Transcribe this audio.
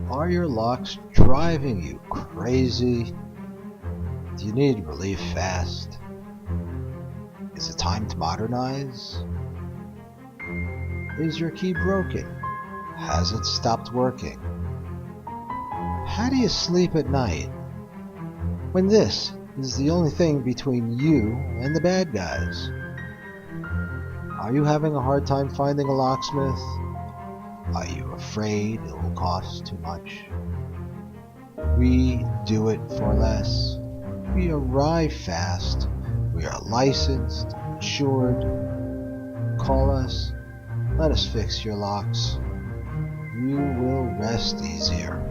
Are your locks driving you crazy? Do you need relief fast? Is it time to modernize? Is your key broken? Has it stopped working? How do you sleep at night when this is the only thing between you and the bad guys? Are you having a hard time finding a locksmith? Are you afraid it will cost too much? We do it for less. We arrive fast. We are licensed, insured. Call us. Let us fix your locks. You will rest easier.